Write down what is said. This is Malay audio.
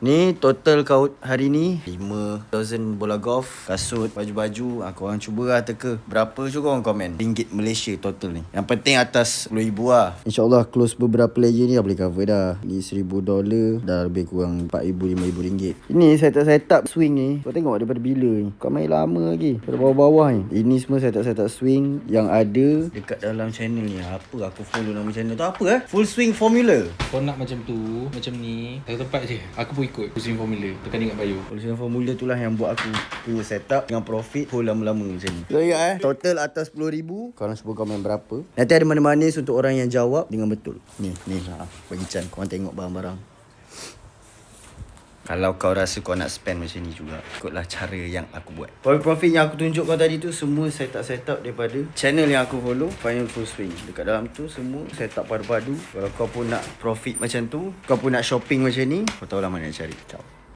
Ni total kau hari ni 5,000 bola golf, kasut, baju-baju. Korang cuba lah teka berapa je korang komen ringgit Malaysia total ni. Yang penting atas 10,000 lah. InsyaAllah close beberapa ledger ni dah boleh cover dah. Ni $1,000 dah lebih kurang 4,000 5,000 ringgit. Ini setup swing ni kau tengok daripada bila ni. Kau main lama lagi daripada bawah-bawah ni. Ini semua setup swing yang ada dekat dalam channel ni. Apa aku follow nama channel tu apa Full Swing Formula. Kau nak macam tu, macam ni, satu tempat je. Aku pun ikut Full Swing Formula. Tekan ingat bio. Full Swing Formula tu lah yang buat aku punya setup dengan profit full lama-lama macam ni. So ingat total atas 10,000. Korang cuba komen berapa. Nanti ada mana manis untuk orang yang jawab dengan betul. Ni bagi Chan. Korang tengok barang-barang. Kalau kau rasa kau nak spend macam ni juga, ikutlah cara yang aku buat. Profit yang aku tunjuk kau tadi tu semua setup daripada channel yang aku follow, Final Full Swing. Dekat dalam tu semua setup padu-padu. Kalau kau pun nak profit macam tu, kau pun nak shopping macam ni, kau tahu lah mana nak cari. Ciao.